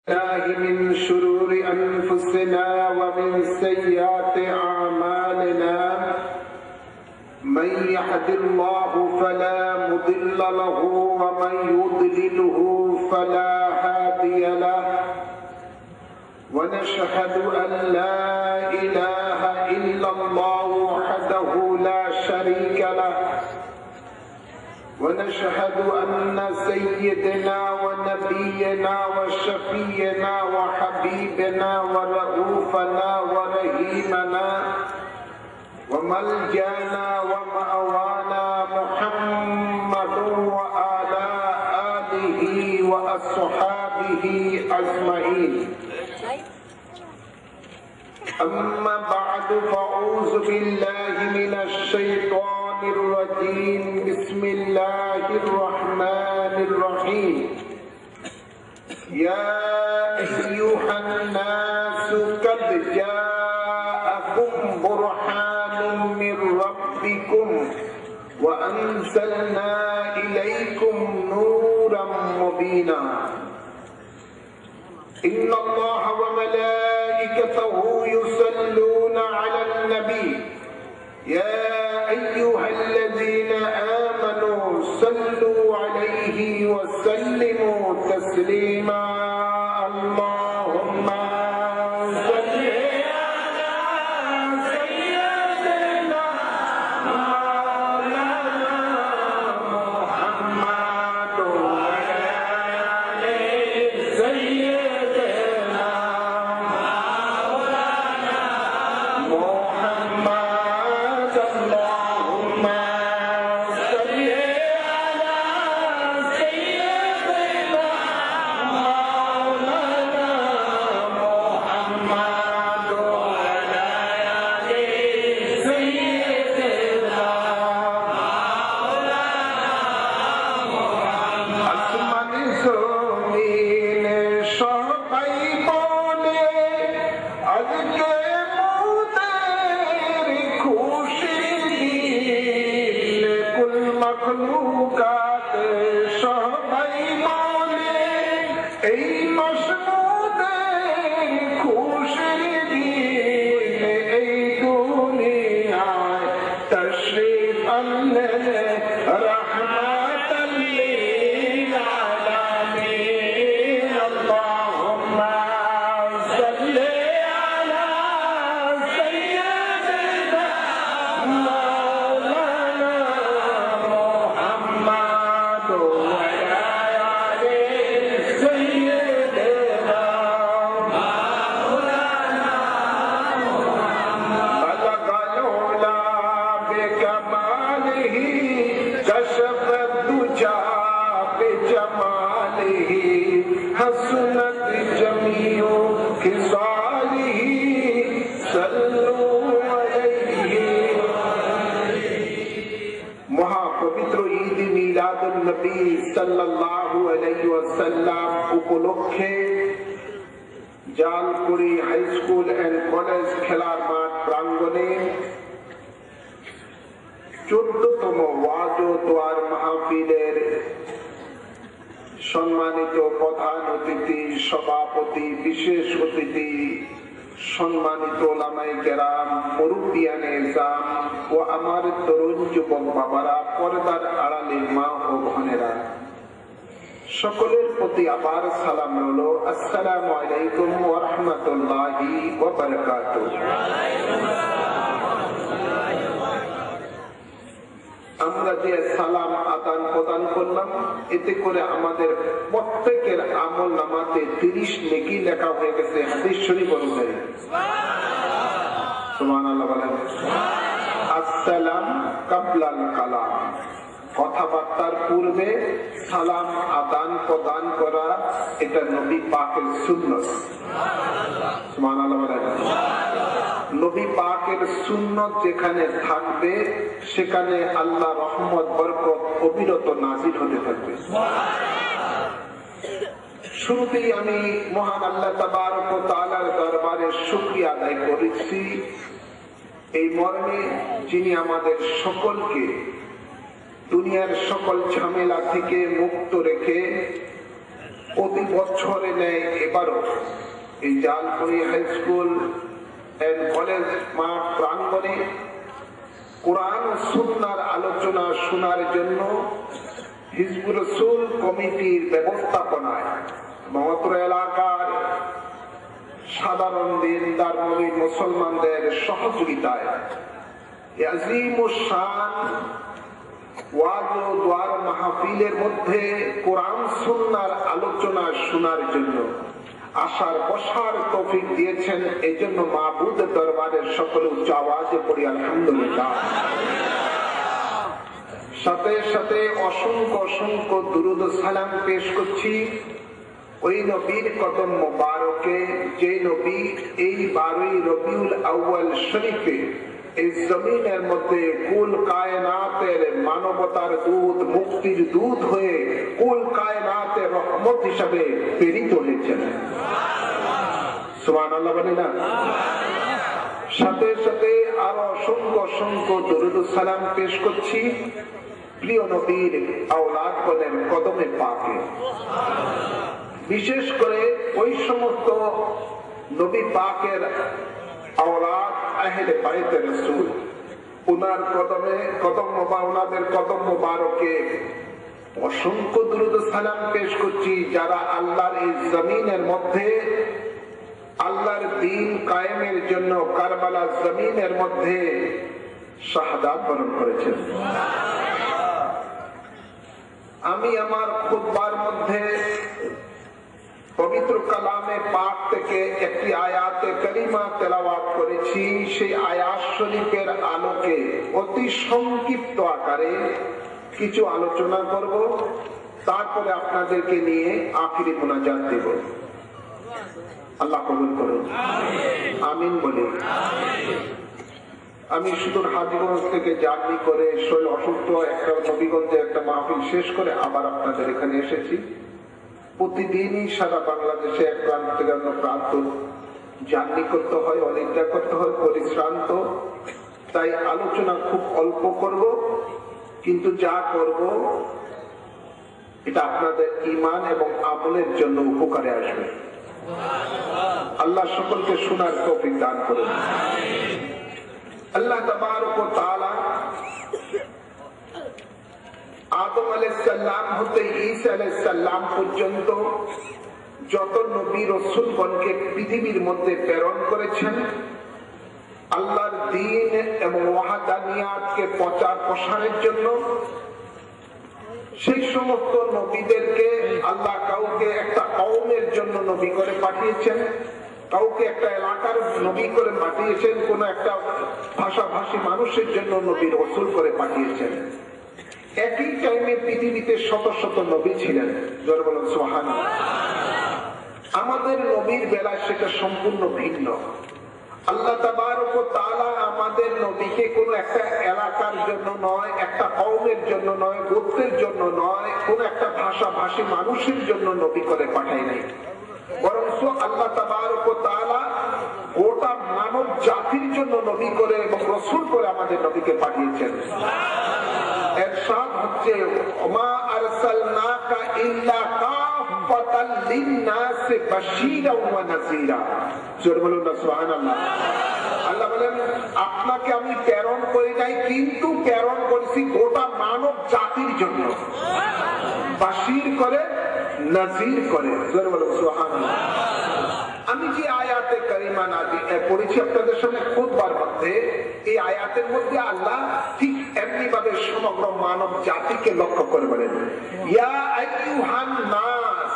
من شرور أنفسنا ومن سيئات أعمالنا من يهد الله فلا مضل له ومن يضلله فلا هادي له ونشهد أن لا إله إلا الله وحده لا شريك له ونشهد أن سيدنا ونبينا وشفينا وحبيبنا ورؤوفنا ورحيمنا وملجأنا ومأوانا محمد وعلى آله وأصحابه أجمعين. أما بعد فأعوذ بالله من الشيطان الرجيم. بسم الله الرحمن الرحيم. يا أيها الناس قد جاءكم برهان من ربكم وأنزلنا إليكم نورا مبينا. إن الله وملائكته يصلون على النبي يا أيها الذين آمنوا صلوا عليه وسلموا تسليما. اللهم صل على سيدنا مولانا محمد وعلى آل سيدنا مولانا محمد. اللهم صل على سيدنا مولانا محمد وعلى آل سيدنا مولانا. আসমানি জমিনে সবাই বলে আজকে মোদের খুশির দিন। কুল মখলুকাত সবাই বলে এই মাস মোদের খুশির দিন। এই দুনিয়ায় তশরিফ আনলেন রাহমাতাল লিল আলামিন। আল্লাহুম্মা সাল্লি আলা সাইয়্যিদিনা মাওলানা মুহাম্মদ ওয়া আলা আলি সাইয়্যিদিনা মাওলানা মুহাম্মদ। বলগল উলা বিকমালিহি كشف الدجى بجماله حسنت جميع خصاله صلوا عليه. মহাপবিত্র ঈদ মিলাদুন নবী সাল্লাল্লাহু আলাইহি ওয়াসাল্লাম উপলক্ষে Jalkuri high school and college খেলার মাঠ প্রাঙ্গণে 14তম ওয়াজ ও দোয়ার মাহফিলের সম্মানিত প্রধান অতিথি, সভাপতি, বিশেষ অতিথি, সম্মানিত ওলামায়ে কেরাম, মুরব্বিয়ানে ইসলাম ও আমার তরুণ যুবক বাবারা, পর্দার আড়ালে মা ও বোনেরা, সকলের প্রতি আবার সালাম হলো। আসসালামু আলাইকুম ওয়া রাহমাতুল্লাহি ওয়া বারাকাতুহু। আমরা যে সালাম আদান প্রদান করলাম, এতে করে আমাদের প্রত্যেকের আমল নামাতে 30 নেকি লেখা হয়ে গেছে। হাদিস শরীফ অনুযায়ী সুবহানাল্লাহ বলেন। আসসালাম কাবলাল কালাম, কথাবার্তার পূর্বে সালাম আদান প্রদান করা, এটা নবী পাকের সুন্নাত। সুবহানাল্লাহ বলেন। নবী পাকের সুন্নাত যেখানে থাকবে সেখানে আল্লাহ রহমত বরকত অবিরত নাজিল হতে থাকবে। শুরুতেই আমি মহান আল্লাহ তাবারক ওয়া তাআলার দরবারে শুকরিয়া আদায় করেছি এই মর্মে যিনি আমাদের সকলকে দুনিয়ার সকল ঝামেলা থেকে মুক্ত রেখে প্রতি বছরে নেয় এবারও এই Jalkuri high school and college মাঠ প্রাঙ্গণে কোরআন ও সুন্নাহর আলোচনা শোনার জন্য হিজবুর রাসূল কমিটির ব্যবস্থাপনায় মহতর এলাকার সাধারণ দিনদার মুমিন মুসলমানদের সহযোগিতায় আজিম ও শান ওয়াজ ও দোয়ার মাহফিলের মধ্যে কোরআন সুন্নাহর আলোচনা শোনার জন্য আশার বসার তৌফিক দিয়েছেন। এই জন্য মাবুদের দরবারের সকলে উচ্চ আওয়াজে পড়ি আলহামদুলিল্লাহ। সাথে সাথে অসংখ্য অসংখ্য দুরুদ ও সালাম পেশ করছি ওই নবীর কদম মোবারকে, যে নবী এই 12 রবিউল আউয়াল শরীফে এই জমিনের মধ্যে কুল কায়নাতের মানবতার দূত, মুক্তির দূত হয়ে কুল কায়নাতের রহমত হিসাবে প্রেরিত হয়েছেন। সুবহানাল্লাহ বলে না? সাথে সাথে আরো অসংখ্য অসংখ্য দরুদ সালাম পেশ করছি প্রিয় নবীর আওলাদ বলেন কদমে পাকে, বিশেষ করে ওই সমস্ত নবী পাকের আওলাদ আহলে বাইতে রাসূল, উনার কদমে কদম ওনাদের কদম মোবারকে অসংখ্য দুরূদ সালাম পেশ করছি, যারা আল্লাহর এই জমিনের মধ্যে আল্লাহর দ্বীন কায়েমের জন্য কারবালা জমিনের মধ্যে শাহাদাত বরণ করেছেন। আমি আমার খুতবার মধ্যে পবিত্র কালামে পাক থেকে একটি আয়াতে কারিমা তেলাওয়াত করেছি। সেই আয়াত শরীফের আলোকে অতি সংক্ষিপ্ত আকারে কিছু আলোচনা করব, তারপরে আপনাদেরকে নিয়ে আখিরি মুনাজাত দেব। আল্লাহ কবুল করুন, আমিন বলি। আমি সুদূর হাজীগঞ্জ থেকে জার্নি করে শরীর অসুস্থ একটা নবীগঞ্জে একটা মাহফিল শেষ করে আবার আপনাদের এখানে এসেছি। প্রতিদিনই সারা বাংলাদেশে এক প্রান্ত থেকে অন্য প্রান্ত জার্নি করতে হয়, অনেকটা করতে হয়, পরিশ্রান্ত। তাই আলোচনা খুব অল্প করব, কিন্তু যা করব এটা আপনাদের ঈমান এবং আমলের জন্য উপকারে আসবে। আল্লাহ সকলকে শোনার তৌফিক দান করুন। আল্লাহ তাবারক ওয়া তাআলা আদম আলাইহিস সালাম হতে ঈসা আলাইহিস সালাম পর্যন্ত যত নবী রাসূলগণকে পৃথিবীর মধ্যে প্রেরণ করেছেন আল্লাহর দ্বীন এবং ওয়াহদানিয়াতকে প্রচার প্রসারের জন্য, সেই সমস্ত নবীদেরকে আল্লাহ কাউকে একটা কওমের জন্য নবী করে পাঠিয়েছেন, কাউকে একটা এলাকার নবী করে পাঠিয়েছেন, কোন একটা ভাষাভাষী মানুষের জন্য নবী রাসূল করে পাঠিয়েছেন। একই টাইমে পৃথিবীতে শত শত নবী ছিলেন। জোরে বলুন সুবহানাল্লাহ। আমাদের নবীর বেলায় সেটা সম্পূর্ণ ভিন্ন। আল্লাহ তাবারক ওয়া তাআলা আমাদের নবীকে কোন একটা এলাকার জন্য নয়, একটা কওমের জন্য নয়, গোত্রের জন্য নয়, কোন একটা ভাষাভাষী মানুষের জন্য নবী করে পাঠায় নাই, বরং আল্লাহ তাবারক ওয়া তাআলা গোটা মানব জাতির জন্য নবী করে এবং রাসূল করে আমাদের নবীকে পাঠিয়েছেন। ইরশাদ হচ্ছে ওমা আরসালনাকা ইল্লা কাফাতাল লিন-নাস বাশীরাও ওয়া নাযীরা। জোরে বলুন না সুবহানাল্লাহ। আল্লাহ বলেন আপনাকে আমি প্রেরণ করি নাই, কিন্তু প্রেরণ করেছি গোটা মানব জাতির জন্য, বাশীর করে নাযীর করে। জোরে বলুন সুবহানাল্লাহ। আমি যে আয়াতে কারিমা নাযিল পড়েছি আপনাদের সামনে খুতবার মধ্যে, এই আয়াতের মধ্যে আল্লাহ ঠিক এমনি ভাবে সমগ্র মানব জাতিকে লক্ষ্য করে বলেন ইয়া আইয়ুহান নাস।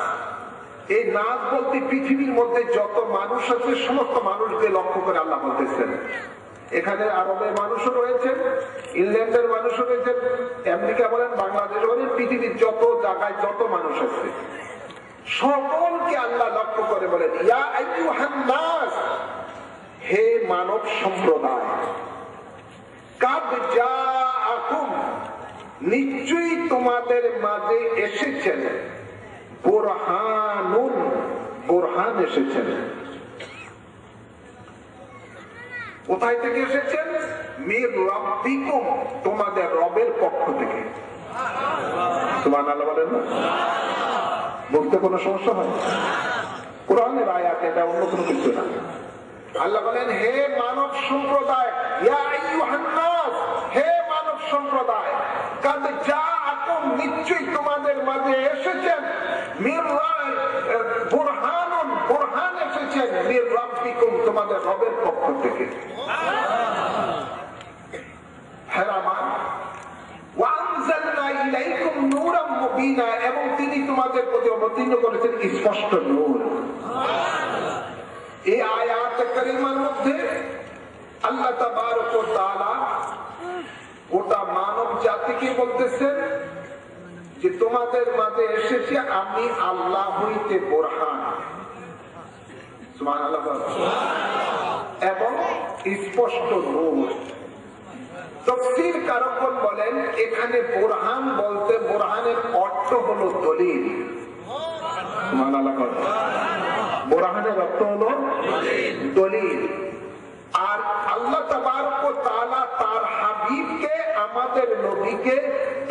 এই নাস বলতে পৃথিবীর মধ্যে যত মানুষ আছে সমস্ত মানুষকে লক্ষ্য করে আল্লাহ বলতেছেন। এখানে আরবের মানুষও রয়েছেন, ইংল্যান্ডের মানুষও রয়েছেন, আমেরিকা বলেন, বাংলাদেশ বলেন, পৃথিবীর যত জায়গায় যত মানুষ আছে সকলকে আল্লাহ লক্ষ্য করে বলেন ইয়া আইয়ুহান নাস, হে মানব সম্প্রদায়, কাদ জাআকুম, নিশ্চয়ই তোমাদের মাঝে এসেছেন, বুরহানুন, বুরহান এসেছেন। কোথায় থেকে এসেছেন? মির রাব্বিকুম, তোমাদের রবের পক্ষ থেকে। সুবহানাল্লাহ বলেন না? বলতে কোনো সমস্যা হয়? কোরআনের আয়াত, এটা অন্য কোনো কিছু না। আল্লাহ বলেন, হে মানব সম্প্রদায়, ইয়া আইয়ুহান নাস, হে মানব সম্প্রদায়, কাদ জাআকুম, নিশ্চয়ই তোমাদের মাঝে এসেছেন বুরহানুন, বুরহান এসেছেন মির রাব্বিকুম, তোমাদের রবের পক্ষ থেকে। হেরামান ওয়া আনজালনা ইলাইকুম নূরাম মুবিনা, এবং তিনি তোমাদের প্রতি অবতীর্ণ করেছেন স্পষ্ট নূর। এই আয়াত কারিমার মধ্যে আল্লাহ তাবারক ওয়া তাআলা গোটা মানব জাতিকে বলতেছেন যে তোমাদের মাঝে এসেছি আমি আল্লাহ হইতে বুরহান, সুবহানাল্লাহ, এবং স্পষ্ট নূর। তাফসীর কারকগণ বলেন, এখানে বুরহান বলতে বোরহানের অর্থ হলো দলিল। সুবহানাল্লাহ, বোরহানের অর্থ হলো দলিল। আর আল্লাহ তাবারক ওয়া তাআলা তার হাবিবকে, আমাদের নবীকে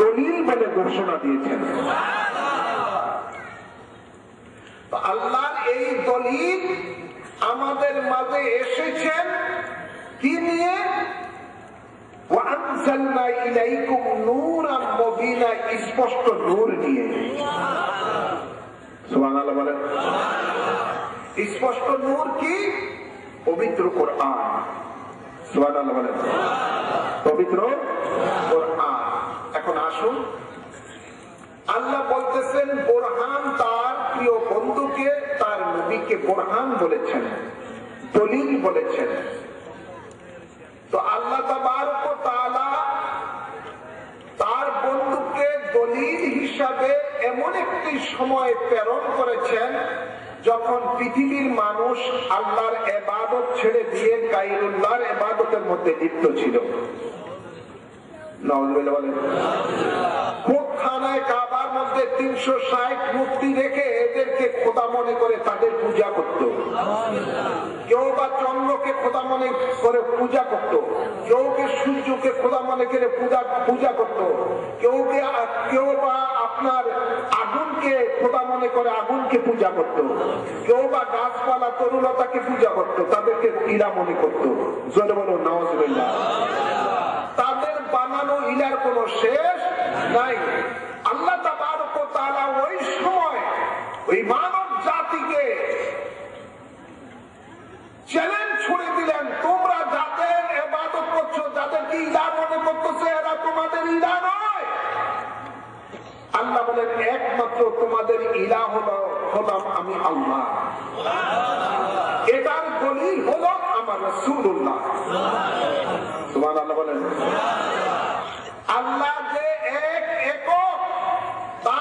দলিল বলে ঘোষণা দিয়েছেন। আল্লাহর এই দলিল আমাদের মাঝে এসেছেন কি নিয়ে? ওয়া আনজালনা ইলাইকুম নূরাম মুবিনা, স্পষ্ট নূর নিয়ে। সুবহানাল্লাহ বলেন। স্পষ্ট নূর কি? পবিত্র কোরআন। সুবহানাল্লাহ বলেন, পবিত্র কোরআন। এখন আসুন, আল্লাহ বলতেছেন বুরহান তার প্রিয় বন্ধুকে, তার নবীকে বুরহান বলেছেন, দলিল বলেছেন। তো আল্লাহ তাবারক ওয়া তাআলা তার বন্ধুকে দলিল হিসাবে এমন একটি সময় প্রেরণ করেছেন যখন পৃথিবীর মানুষ আল্লাহর ইবাদত ছেড়ে দিয়ে গায়রুল্লাহর ইবাদতের মধ্যে লিপ্ত ছিল। নাউযুবিল্লাহ বলেন। খানায় কাবার মধ্যে 360 মূর্তি রেখে এদেরকে খোদা মনে করে তাদের পূজা করত। কেউ বা চন্দ্রকে খোদা মনে করে পূজা করত, কেউ কে সূর্যকে খোদা মনে করে পূজা করত, কেউ বা আপনার আগুনকে খোদা মনে করে আগুনকে পূজা করত, কেউ বা গাছপালা তরুলতাকে পূজা করত, তাদেরকে ইলা মনে করত। জোরে বলো নাউযুবিল্লাহ। তাদের বানানো ইলার কোনো শেষ নাই। আল্লাহ তাবারক ওয়া তাআলা ওই সময় ওই মানব জাতিকে চ্যালেঞ্জ ছুড়ে দিলেন, তোমরা যাদের ইবাদত করছো, যাদেরকে ইলাহ মনে করতেছো, এরা তোমাদের ইলাহ নয়। আল্লাহ বলেন, একমাত্র তোমাদের ইলাহ হলাম আমি আল্লাহ। এটার দলিল হলো আমার রাসূলুল্লাহ। সুবহানাল্লাহ বলেন। আল্লাহ যে একক, তা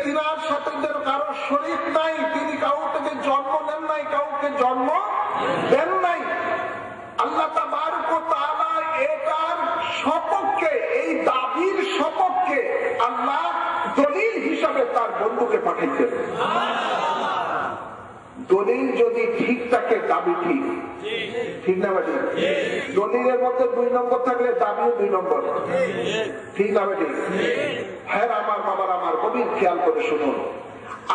তিনার সাথে কারো শরীক নাই, তিনি কাউকে জন্ম নেন নাই, কাউকে জন্ম দেন নাই। আল্লাহ তাবারক ওয়া তাআলা এটার সপক্ষে, এই দাবির সপক্ষে আল্লাহ দলিল হিসাবে তার বন্ধুকে পাঠিয়েছেন। দলিল যদি ঠিক থাকে, দাবি ঠিক, ঠিক না বাটি? দলিলের মধ্যে 2 নম্বর থাকলে দাবিও 2 নম্বর, ঠিক না বাটি? হ্যাঁ আমার বাবার, আমার গভীর খেয়াল করে শুনুন,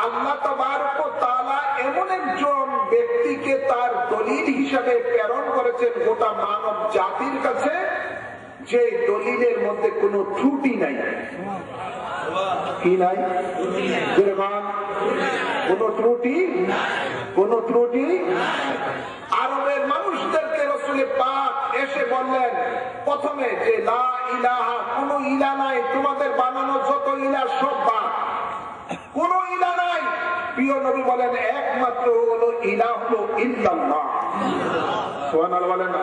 আল্লাহ তাবারক ওয়া তাআলা এমন একজন ব্যক্তিকে তার দলিল হিসাবে প্রেরণ করেছেন গোটা মানব জাতির কাছে, যে দলিলের মধ্যে কোনো ত্রুটি নাই। কি নাই? কোন ত্রুটি, কোন ত্রুটি। আরবের মানুষদেরকে রাসূল পাক এসে বললেন প্রথমে যে লা ইলাহা, কোন ইলাহ নাই, তোমাদের বানানো যত ইলাহ সব বাদ, কোন ইলাহ নাই। প্রিয় নবী বলেন একমাত্র হলো ইলাহ হলো ইল্লাল্লাহ। সুবহানাল্লাহ বলেন না?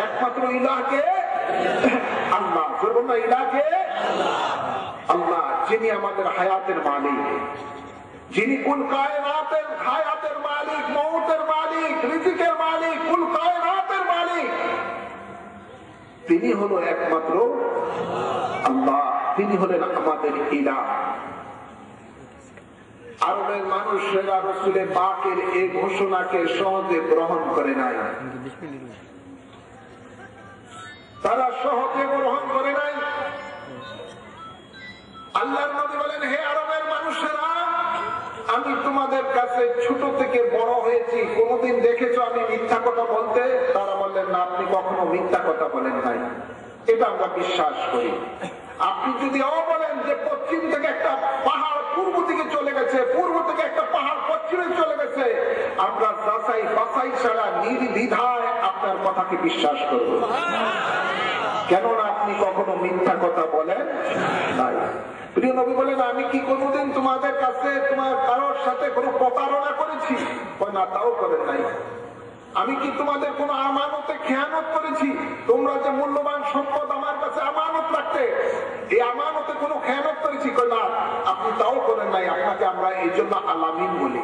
একমাত্র ইলাহকে আল্লাহ। বলুন না, ইলাহকে আল্লাহ, যিনি আমাদের হায়াতের মালিক, যিনি কুল কায়নাতের হায়াতের মালিক, মৌতের মালিক, রিজিকের মালিক, কুল কায়নাতের মালিক, তিনি হলো একমাত্র আল্লাহ, তিনি হলেন আমাদের ইলাহ। আরবের মানুষেরা রাসূল পাকের এই ঘোষণাকে সহজে গ্রহণ করে নাই, তারা সহজে গ্রহণ করে নাই। আল্লাহর নবী বলেন, হে আরবের মানুষেরা, আমি তোমাদের কাছে ছোট থেকে বড় হয়েছি, কোনদিন দেখেছো আমি মিথ্যা কথা বলতে? তারা বললেন, না, আপনি কখনো মিথ্যা কথা বলেন নাই, এটা আমরা বিশ্বাস করি। আপনি যদি বলেন যে পশ্চিম থেকে একটা পাহাড় পূর্ব দিকে চলে গেছে, পূর্ব থেকে একটা পাহাড় পশ্চিমে চলে গেছে, আমরা যাচাই বাছাই ছাড়া নির্দ্বিধায় আপনার কথাকে বিশ্বাস করব, কেননা আপনি কখনো মিথ্যা কথা বলেন নাই। প্রিয় নবী বলেন, আমি কি কোনোদিন তোমাদের কাছে তোমার কারোর সাথে কোনো প্রতারণা করেছি? না, তাও করেন নাই। আমি কি তোমাদের কোন আমানতে খেয়ানত করেছি? তোমরা যে মূল্যবান সম্পদ আমার কাছে আমানত রাখতে, এই আমানতে কোনো খেয়ানত করেছি? না, আপনি তাও করেন নাই। আপনাকে আমরা এই জন্য আলামিন বলি।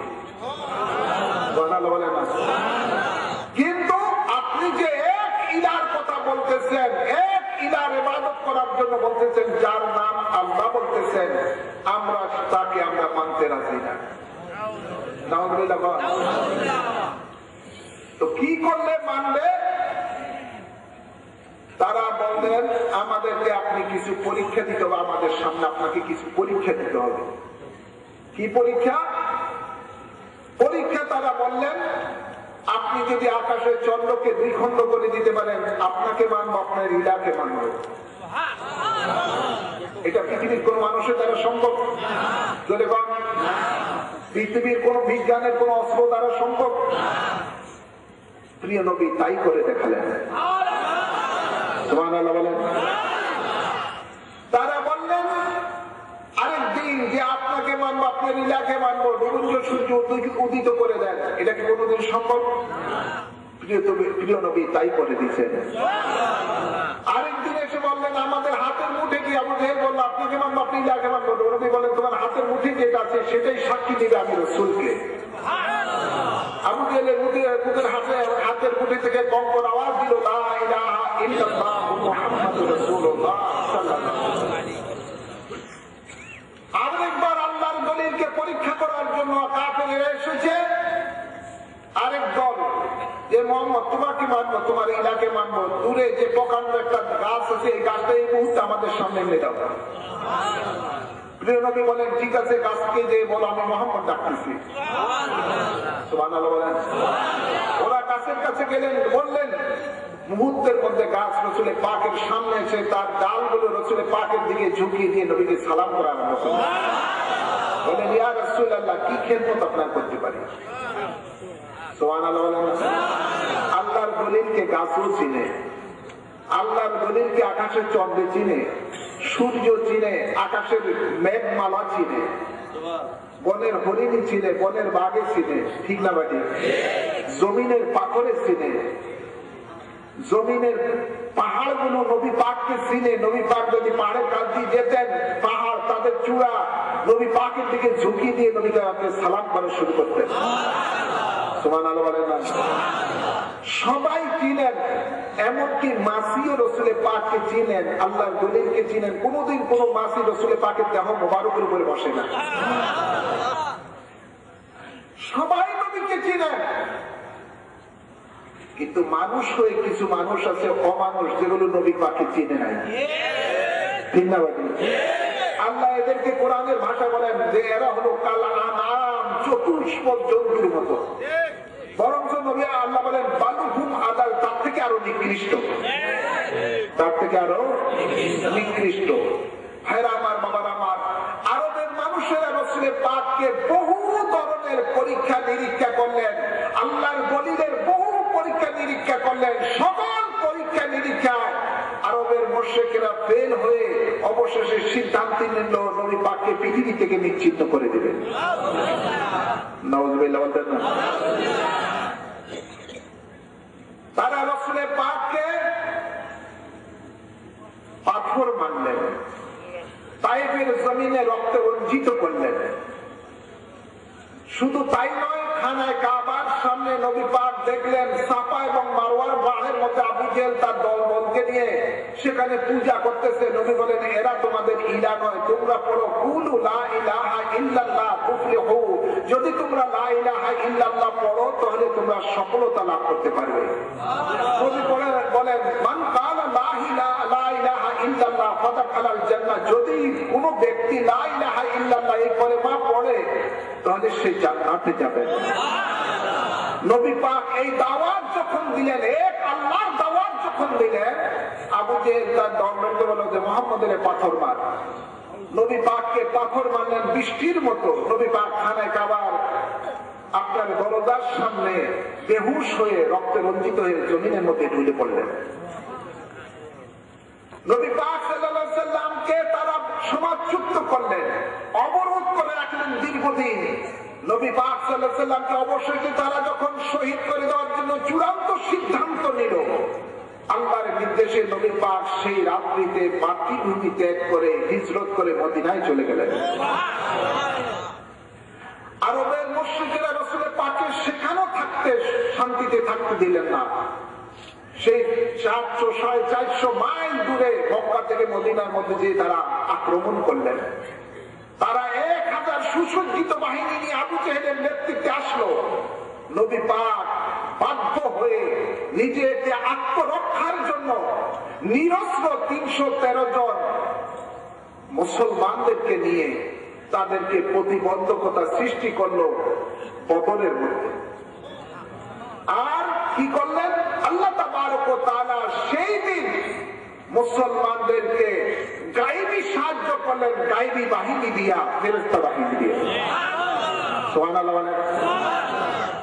কিন্তু আপনি যে এক ইলার কথা বলতেছেন, এক ইলার ইবাদত করার জন্য বলতেছেন, যার নাম আল্লাহ বলতেছেন, আমরা তাকে আমরা মানতে রাজি না। তো কি করলে মানবে? তারা বললেন, আমাদেরকে আপনি কিছু পরীক্ষা দিতে হবে, আমাদের সামনে আপনাকে কিছু পরীক্ষা দিতে হবে। কি পরীক্ষা? পরীক্ষা তারা বললেন, আপনি যদি আকাশের চন্দ্রকে 2 খণ্ড করে দিতে পারেন, আপনাকে মানবো, আপনার ইলাকে মানবো। এটা পৃথিবীর কোন মানুষের দ্বারা সম্ভব? যদি পৃথিবীর কোন বিজ্ঞানের কোন অস্ত্র দ্বারা সম্ভব? প্রিয় নবী তাই করে দেখালেন। সুবহানাল্লাহ বলেন। তারা বললেন, আরেকদিন যে আপনাকে মানবো, আপনার ইলাকে মানবো, রবীন্দ্র সূর্য উদিত করে দেন, এটা কি কোনোদিন সম্ভব? প্রিয় নবী তাই করে দিচ্ছেন। আরেকদিন এসে বললেন, আমাদের হাতের মুঠে কি? আবু জেহেল বলল, আপনাকে মানবো, আপনি ইলাকে মানবো। নবী বলেন, তোমার হাতের মুঠে যেটা আছে সেটাই সাক্ষী দিবে আমি রাসূলকে। আবু জেহেলের মুখের হাতের মুঠে থেকে কম্পন আওয়াজ দিল, লা ইলাহা ইল্লাল্লাহ মুহাম্মাদুর রাসূলুল্লাহ সাল্লাল্লাহু আলাইহি ওয়াসাল্লাম। আরেকবার আল্লাহর দলিলকে পরীক্ষা করার জন্য কাফেররা এসেছে। আরেক দল, যে মোহাম্মদ তোমাকে মানবো, তোমার ইলাকে মানবো, দূরে যে প্রকাণ্ড একটা গাছ আছে, এই গাছটা এই মুহূর্তে আমাদের সামনে এনে দাও। প্রিয় নবী বলেন, ঠিক আছে, গাছকে যে বলো আমি মোহাম্মদ ডাকতেছি। সুবহানাল্লাহ বলেন। ওরা গাছের কাছে গেলেন, বললেন, মুহূর্তের মধ্যে গাছ রাসূলের পাকের সামনে এসে তার ডালগুলো রাসূলের পাকের দিকে ঝুঁকিয়ে দিয়ে নবীকে সালাম করা আরম্ভ করলেন। বলেন, ইয়া রাসূলুল্লাহ, কি খেদমত আপনার করতে পারি? সুবহানাল্লাহ বলেন। আল্লাহর দলিলকে গাছও চিনে, আল্লাহর দলিলকে আকাশের চন্দ্রে চিনে, সূর্য চিনে, আকাশের মেঘমালা চিনে, বনের হরিণী চিনে, বনের বাঘে চিনে, ঠিক না বাটি? জমিনের পাথরে চিনে, জমিনের পাহাড়গুলো নবী পাককে চিনে। নবী পাক যদি পাহাড়ের কাছ দিয়ে যেতেন, পাহাড় তাদের চূড়া নবী পাকের দিকে ঝুঁকি দিয়ে নবীকে সালাম করা শুরু করতেন। সুবহানাল্লাহ বলেন না? সবাই চিনেন, এমনকি মাসিও রাসূলের পাককে চিনেন, আল্লাহর দলিলকে চিনেন। কোনদিন কোন মাসি রাসূলের পাকের দেহ মোবারকের উপরে বসে না। সবাই নবীকে চিনেন, কিন্তু মানুষ হয়ে কিছু মানুষ আছে অমানুষ, যেগুলো নবী পাককে চিনে নাই। ঠিক না বাকি? আল্লাহ এদেরকে কোরআনের ভাষা বলেন যে এরা হলো কাল আনাম, চতুষ্পদ জন্তুর মতো। বরঞ্চ নবী আল্লাহ বলেন বালুহুম আদাল, তার থেকে আরো নিকৃষ্ট, তার থেকে আরো নিকৃষ্ট। ভাইরা আমার, বাবার আমার, আরবের মানুষেরা রাসূলের পাককে বহু ধরনের পরীক্ষা নিরীক্ষা করলেন, আল্লাহর দলিলের বহু পরীক্ষা নিরীক্ষা করলেন। সকল পরীক্ষা নিরীক্ষায় আরবের মুশরিকরা ফেল হয়ে অবশেষে সিদ্ধান্ত নিল নবী পাককে পৃথিবী থেকে নিশ্চিহ্ন করে দিবেন। নাউযুবিল্লাহ বলতেন না? তারা রাসূলের পাককে পাথর মানলেন, তায়েফের জমিনে রক্তে রঞ্জিত করলেন। শুধু তাই নয়, খানায় কাবার সামনে নবী পাক দেখলেন সাফা এবং মারওয়ার পাহাড়ের মধ্যে আবু জেহেল তার দলবলকে নিয়ে সেখানে পূজা করতেছে। নবী বলেন, এরা তোমাদের ইলাহ নয়, তোমরা পড়ো কুলু লা ইলাহা ইল্লাল্লাহ তুফলিহু। যদি তোমরা লা ইলাহা ইল্লাল্লাহ পড়ো তাহলে তোমরা সফলতা লাভ করতে পারবে। নবী বলেন, মান কালা লা ইলাহা ইল্লাল্লাহ ফাদাখ দাখালাল জান্নাহ, যদি কোনো ব্যক্তি লা ইলাহা ইল্লাল্লাহ এই কালেমা পড়ে তাহলে সে জান্নাতে যাবে। নবী পাক এই দাওয়াত যখন দিলেন, এক আল্লাহর দাওয়াত যখন দিলেন, আবু জেহেল তার দলবলকে বলল যে মুহাম্মদের পাথর মার। নবী পাককে পাথর মারলেন বৃষ্টির মতো। নবী পাক খানায় কাবার আপনার দরজার সামনে বেহুশ হয়ে রক্তে রঞ্জিত হয়ে জমিনের মধ্যে ঢুলে পড়লেন। নবী পাক সাল্লাল্লাহু আলাইহি সাল্লামকে তারা সমাজচ্যুত করলেন, অবরোধ করে রাখলেন দীর্ঘদিন। নবী পাক সাল্লাল্লাহু আলাইহি সাল্লামকে অবশ্যই তারা যখন শহীদ করে দেওয়ার জন্য চূড়ান্ত সিদ্ধান্ত নিল, আল্লাহর নির্দেশে নবী পাক সেই রাত্রিতে মাতৃভূমি ত্যাগ করে হিজরত করে মদিনায় চলে গেলেন। আরবের মুশরিকেরা রাসূল পাকের সেখানেও থাকতে শান্তিতে থাকতে দিলেন না। সেই 400-450 মাইল দূরে মক্কা থেকে মদিনার মধ্যে যে তারা আক্রমণ করলেন। তারা 1000 সুসজ্জিত বাহিনী নিয়ে আবু জেহেলের নেতৃত্বে আসলো। নবী পাক বাধ্য হয়ে নিজেকে আত্মরক্ষার জন্য নিরস্ত্র 313 জন মুসলমানদেরকে নিয়ে তাদেরকে প্রতিবন্ধকতা সৃষ্টি করলো বদরের মধ্যে। আর কি করলেন আল্লাহ তাবারক ওয়া তাআলা সেই দিন মুসলমানদেরকে গায়েবী সাহায্য করলেন, গায়েবী বাহিনী দিয়া, ফেরেশতা বাহিনী দিয়া। সুবহানাল্লাহ বলেন।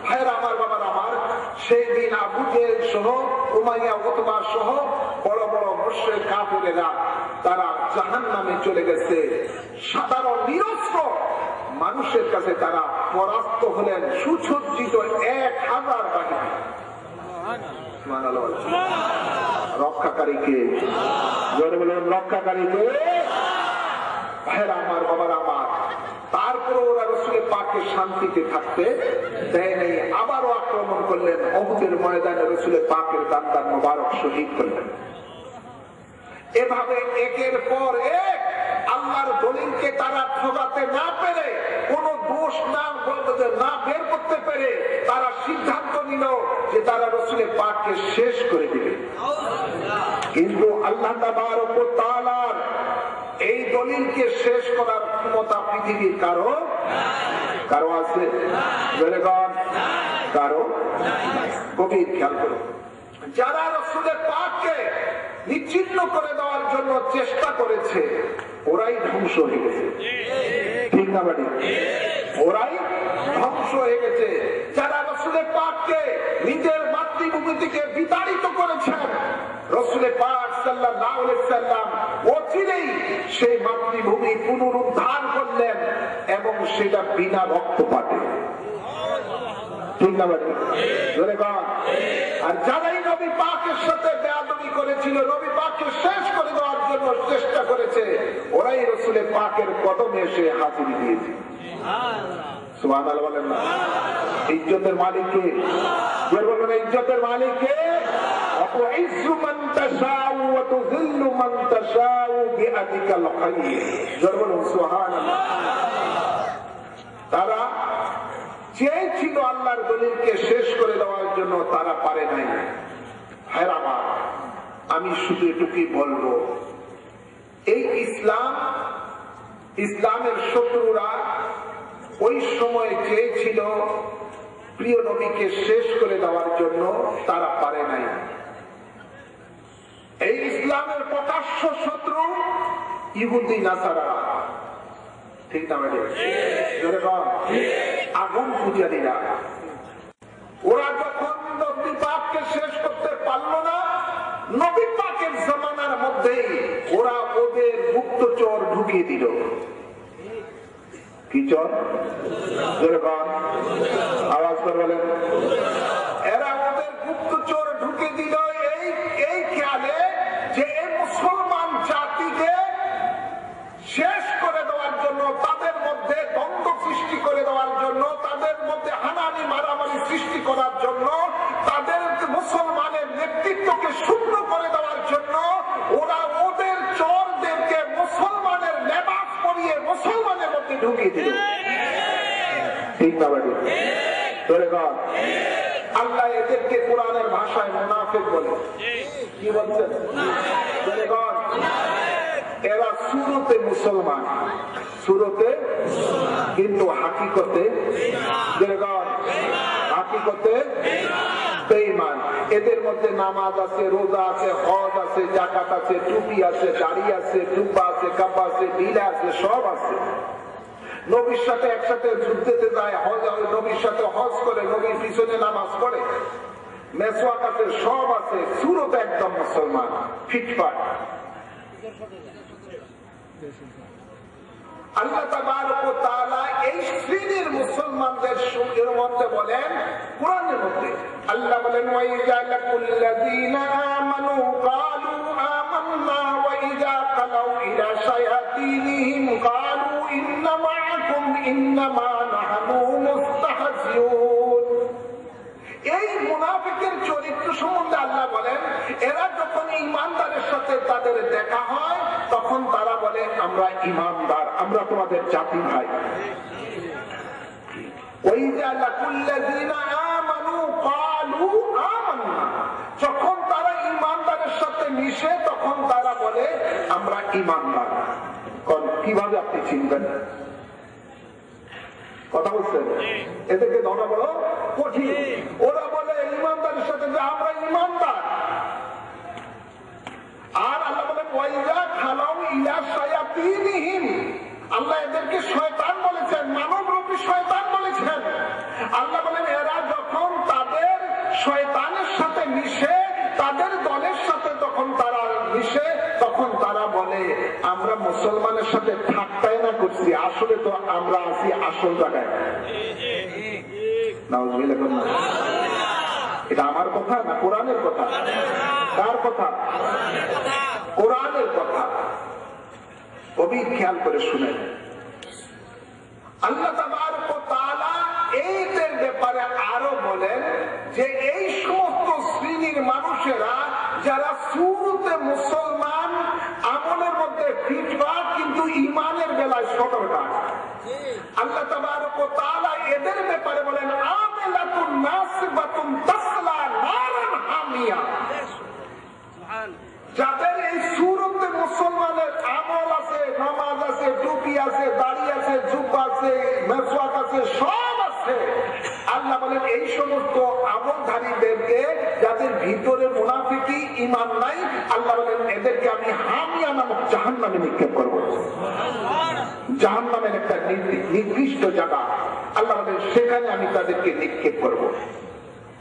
ভাইরা আমার, বাবার আমার, সেই দিন আবু জেহেল সহ উমাইয়া উতবা সহ বড় বড় মুশরিক কাফেরেরা তারা জাহান্নামে চলে গেছে। সাধারণ নিরস্ত্র মানুষের কাছে তারা পরাস্ত হলেন সুসজ্জিত 1000 বাহিনী। রক্ষাকারীকে জোরে বলেন, রক্ষাকারীকে। ভাইরা আমার, বাবার আমার, তারপরে ওরা রাসূল পাকের শান্তিতে থাকতে দেয় নাই। আবারও আক্রমণ করলেন, উহুদের ময়দানে রাসূল পাকের দান্দান মোবারক শহীদ করলেন। এভাবে একের পর এক আল্লাহর দলিলকে তারা ঠকাতে না পেরে, কোন দোষ না বের করতে পেরে তারা সিদ্ধান্ত নিল যে তারা রাসূল পাককে শেষ করে দিবে। কিন্তু আল্লাহ তাবারক ওয়া তাআলার এই দলিলকে শেষ করার ক্ষমতা পৃথিবীর কারো আছে? কারো? গভীর খেয়াল করুন। যারা রাসূল পাককে নিশ্চিহ্ন করে দেওয়ার জন্য চেষ্টা করেছে, ওরাই ধ্বংস হয়ে গেছে। ঠিক না বাড়ি? ওরাই ধ্বংস হয়ে গেছে। যারা রাসূল পাককে নিজের মাতৃভূমি থেকে বিতাড়িত করেছেন, রাসূল পাক সাল্লাল্লাহু আলাইহি সাল্লাম অচিরেই সেই মাতৃভূমি পুনরুদ্ধার করলেন এবং সেটা বিনা রক্তপাতে। ঠিক না বাড়ি? আর যারাই নবী পাকের সাথে বেয়াদবি করেছিল, নবী পাককে শেষ করে দেওয়ার জন্য চেষ্টা করেছে, ওরাই রাসূল পাকের কদমে এসে হাজির দিয়েছে। সুবহানাল্লাহ বলেন না? ইজ্জতের মালিক কে? বলবেন ইজ্জতের মালিক কে? তুইজ্জু মান তাশাউ ওয়া তুযিল্লু মান তাশাউ বিআদিকাল খায়র। বলবেন সুবহানাল্লাহ। তারা চেয়েছিল আল্লাহর দলিলকে শেষ করে দেওয়ার জন্য, তারা পারে নাই। ভাইরা আমার, আমি শুধু এটুকুই বলবো, এই ইসলামের শত্রুরা ওই সময় চেয়েছিল প্রিয় নবীকে শেষ করে দেওয়ার জন্য, তারা পারে নাই। এই ইসলামের প্রকাশ্য শত্রু ইহুদি নাসারা। ঠিক না ম্যাডাম? আগুন পূজারীরা, ওরা যখন নবী পাককে শেষ করতে পারলো না, নবী পাকের জামানার মধ্যেই ওরা ওদের গুপ্তচর ঢুকিয়ে দিল। কি চর? আওয়াজ করে বলেন। এরা ওদের গুপ্তচর ঢুকে দিল এই খেয়ালে যে এই মুসলমান জাতিকে শেষ করে দেওয়ার জন্য, তাদের মধ্যে দ্বন্দ্ব সৃষ্টি করে দেওয়ার জন্য, তাদের মধ্যে হানাহানি মারামারি সৃষ্টি করার জন্য, তাদের মুসলমানের নেতৃত্বকে শূন্য করে দেওয়ার জন্য ওরা ওদের চোরদেরকে মুসলমানের লেবাস পরিয়ে মুসলমানের মধ্যে ঢুকিয়ে দিল। ঠিক না বাড়ি? আল্লাহ এদেরকে কোরআনের ভাষায় মুনাফিক বলে। কি বলছেন? এরা সুরতে মুসলমান, সুরতে কিন্তু হাকিকতে বেঈমান। এদের মধ্যে নামাজ আছে, রোজা আছে, হজ আছে, যাকাত আছে, টুপি আছে, দাড়ি আছে, জুব্বা আছে, কাব্বা আছে, ঢিলা আছে, সব আছে। নবীর সাথে একসাথে যুদ্ধেতে যায়, নবীর সাথে হজ করে, নবীর পিছনে নামাজ পড়ে, মেসওয়াক আছে, সব আছে, সুরত একদম মুসলমান, ফিটফাট। আল্লাহ তাবারক ওয়া তাআলা এই শ্রেণীর মুসলমানদের সঙ্গের মধ্যে বলেন, কোরআনের মধ্যে আল্লাহ বলেন, ওয়া ইযা লাকুল্লাযীনা আমানু ক্বালু আমান্না ওয়া ইযা কালাউ ইলা শায়াতিনিহিম ক্বালু ইন্না মাআকুম ইন্নামা নাহনু মুস্তাহজিউন। এই মুনাফিকের চরিত্র সম্বন্ধে আল্লাহ বলেন, এরা যখন ঈমানদারের সাথে তাদের দেখা হয় তখন তারা বলে, আমরা ঈমানদার, আমরা তোমাদের জাতি ভাই। যখন তারা ঈমানদারের সাথে মিশে তখন তারা বলে আমরা ঈমানদার। কিভাবে আপনি চিনবেন? কথা বলছেন, এদেরকে ধরা বড় কঠিন। ওরা বলে ঈমানদারের সাথে যে আমরা ঈমানদার, আর আল্লাহ বলেন ওয়াইজা খালাউ ইলা শায়াতিনিহিম, আল্লাহ এদেরকে শয়তান বলেছেন, মানবরূপী শয়তান বলেছেন। আল্লাহ বলেন এরা যখন তাদের শয়তানের সাথে মিশে, তাদের দলের সাথে তখন তারা মিশে, তখন তারা বলে আমরা মুসলমানের সাথে ঠাট্টাই না করছি, আসলে তো আমরা আছি আসল জায়গায়। এটা আমার কথা না কোরআনের কথা? কার কথা? কোরআনের কথা। কবি খেয়াল করে শুনেন, আল্লাহ তাবারক ওয়া তাআলা এইদের ব্যাপারে আরো বলেন যে এই সমস্ত শ্রেণীর মানুষেরা যারা শুরুতে মুসলমান, আমলের মধ্যে ফিটফাট, কিন্তু ঈমানের বেলায় সতর্ক। আল্লাহ তাবারক ওয়া তাআলা এদের ব্যাপারে বলেন, আমিলাতুন নাসিবাতুন তাসলা নারান হামিয়া। যাদের এই সুরতে মুসলমানের আমল আছে, নামাজ আছে, টুপি আছে, দাড়ি আছে, জুব্বা আছে, মেসওয়াক আছে, সব আছে, আল্লাহ বলেন এই সমস্ত আমলধারীদেরকে, যাদের ভিতরে মুনাফিকি ঈমান নাই, আল্লাহ বলেন এদেরকে আমি হামিয়া নামক জাহান্নামে নিক্ষেপ করব। জাহান্নামের একটা নির্দিষ্ট জায়গা, আল্লাহ বলেন সেখানে আমি তাদেরকে নিক্ষেপ করব।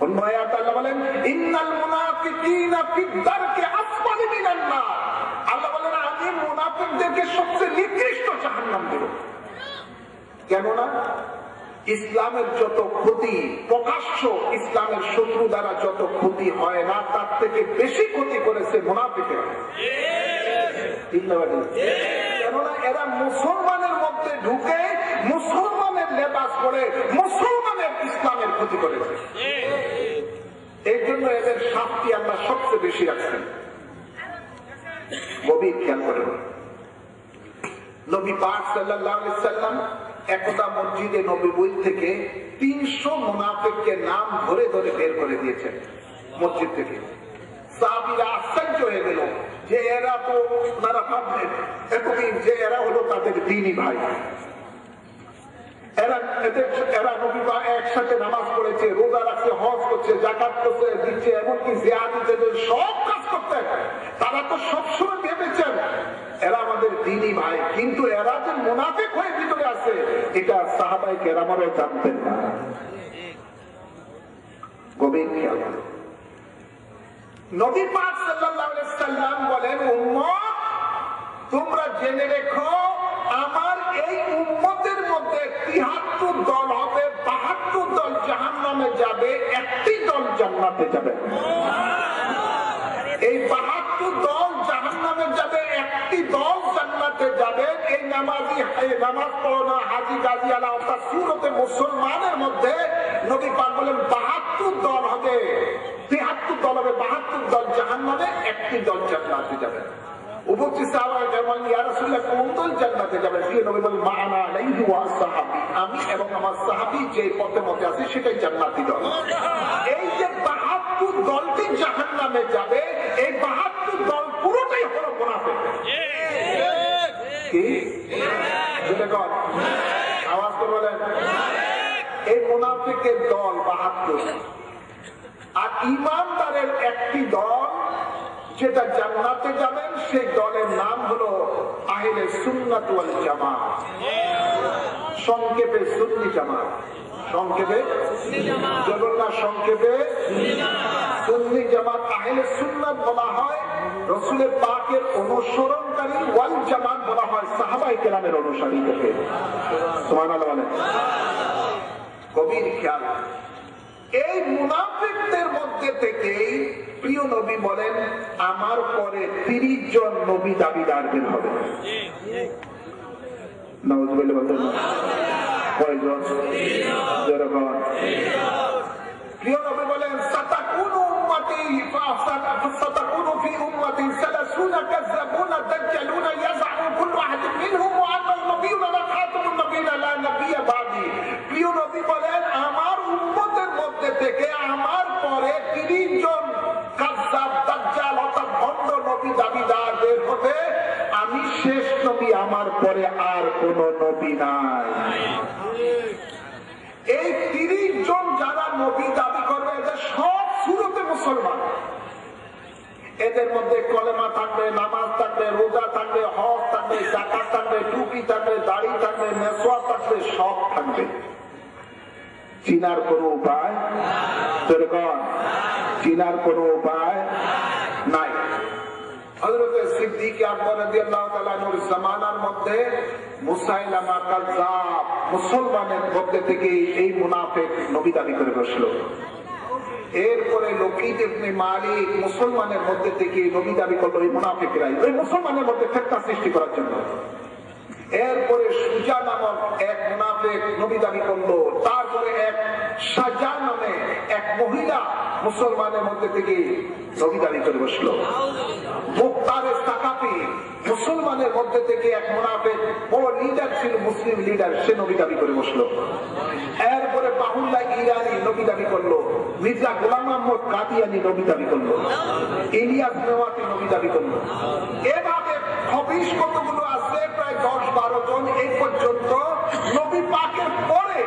অন্য আয়াতে আল্লাহ বলেন ইন্নাল মুনাফিকিনা ফিদ দারকি আসফালি মিনান নার, আল্লাহ বলেন আমি মুনাফিকদেরকে সবচেয়ে নিকৃষ্ট জাহান্নাম দেব। কেননা ইসলামের যত ক্ষতি প্রকাশ্য, ইসলামের শত্রু দ্বারা যত ক্ষতি হয় না, তার থেকে বেশি ক্ষতি করেছে মুনাফিকেরা। কেননা এরা মুসলমানের মধ্যে ঢুকে মুসলমানের লেবাস পরে মুসলমানের ইসলামের ক্ষতি করেছে। এই জন্য এদের শাস্তি আল্লাহ সবচেয়ে বেশি রাখছেন। গভীর খেয়াল করেন, নবী পাক সাল্লাল্লাহু আলাইহি সাল্লাম একদা মসজিদে নববী থেকে 300 মুনাফিককে নাম ধরে ধরে বের করে দিয়েছেন মসজিদ থেকে। সাহাবীরা আশ্চর্য হয়ে গেল যে এরা তো, তারা ভাবলেন এতদিন যে এরা হলো তাদের দ্বীনি ভাই, এরা নবী পাক একসাথে নামাজ পড়েছে, রোজা রাখছে, হজ করছে, যাকাত করছে, দিচ্ছে, এমনকি জিহাদ দিতে, সব কাজ করতে। তারা তো সবসময় ভেবেছেন এরা আমাদের দ্বীনি ভাই, কিন্তু এরা যে মুনাফিক হয়ে ভিতরে আছে এটা সাহাবায়ে কেরামরা জানতেন না। গভীর খেয়াল করুন, নবী পাক সাল্লাল্লাহু আলাইহি সাল্লাম বলেন, উম্মত তোমরা জেনে রেখো আমার এই উম্মতের মধ্যে 73 দল হবে, 72 দল জাহান্নামে যাবে, একটি দল জান্নাতে যাবে। এই 72 দল জাহান্নামে যাবে, একটি দল জান্নাতে যাবে। এই নামাজি, এই নামাজ পড়া হাজি গাজী আলা অর্থাৎ সুরতে মুসলমানের মধ্যে নবী পাক বলেন 72 দল হবে, 73 দল হবে, 72 দল জাহান্নামে, একটি দল জান্নাতে যাবে। উপস্থিত সাহাবায়ে কেরাম ইয়া রাসূলুল্লাহ কোন দল জান্নাতে যাবে? নবী বলেন মা আনা আলাইহি ওয়া আসহাবী, আমি এবং আমার সাহাবী যে পথে মতে আছে সেটাই জান্নাতি দল। এই যে 72 দলটি জাহান্নামে যাবে, এই 72 দল পুরোটাই হলো মুনাফিক। 72। আর ঈমানদারের একটি দল যেটা জান্নাতে যাবেন, সেই দলের নাম হলো আহলে সুন্নাত ওয়াল জামাত, সংক্ষেপে সুন্নি জামাত। সংক্ষেপে জগন্নাথ, সংক্ষেপে সুন্নি জামাত। আহলে সুন্নাত বলা হয় রাসূলের পাকের অনুসরণকারী, ওয়াল জামাত বলা হয় সাহাবায়ে কেরামের অনুসারীদেরকে। সুবহানাল্লাহ বলেন। গভীর খেয়াল। এই মুনাফিকদের মধ্যে থেকেই প্রিয় নবী বলেন আমার পরে 30 জন নবী দাবিদার বের হবে। নাউযুবিল্লাহ বলেন। কয়জন? প্রিয় নবী বলেন সাতাকুনু উম্মতি ফাসাতাকুনু ফি উম্মতি 30 কাযাবুনা দাজ্জালুনা ইয়াযআমু কুল্লু আহাদিন মিনহুম ওয়া আন্না নাবিয়্যুনা লা খাতামুন নাবিয়্যিনা লা নাবিয়্যা বাদি। প্রিয় নবী বলেন আমার উম্মতের মধ্যে থেকে আমার পরে 30 জন কাযযাব, দাজ্জাল অর্থাৎ ভণ্ড নবী দাবিদার বের হবে। আমি শেষ নবী, আমার পরে আর কোন নবী নাই। এই 30 জন যারা নবী দাবি করবে এদের সব সুরতে মুসলমান। এদের মধ্যে কলেমা থাকবে, নামাজ থাকবে, রোজা থাকবে, হজ থাকবে, যাকাত থাকবে, টুপি থাকবে, দাড়ি থাকবে, মেসওয়াক থাকবে, সব থাকবে। চিনার কোন উপায়? চিনার কোন উপায় নাই। হযরত সিদ্দিক আকবর রাদিয়াল্লাহু তাআলা আনহুর জামানার মধ্যে মুসাইলামা কাযযাব মুসলমানের মধ্যে থেকে এই মুনাফিক নবী দাবি করে বসলো। এরপরে লকিদ ইবনে মালিক মুসলমানের মধ্যে থেকে নবী দাবি করলো। এই মুনাফিকরাই ওই মুসলমানের মধ্যে ফিতনা সৃষ্টি করার জন্য। এরপরে সুজা নামক এক মুনাফিক নবী দাবি করলো। তারপরে এক সাজা নামে এক মহিলা মুসলমানের মধ্যে থেকে নবী দাবি করে বসলো। মুক্তারে সাকাফি মুসলমানের মধ্যে থেকে এক মুনাফিক, বড় লিডার ছিল, মুসলিম লিডার, সে নবী দাবি করে বসলো। এরপরে বাহুল্লাহ ইরানি নবী দাবি করলো। মির্জা গোলাম আহমদ কাদিয়ানি নবী দাবি করলো। ইলিয়াস মেওয়াতি নবী দাবি করলো। এভাবে খবিশ কতগুলো আছে, প্রায় 10-12 জন। এই পর্যন্ত নবী পাকের পরে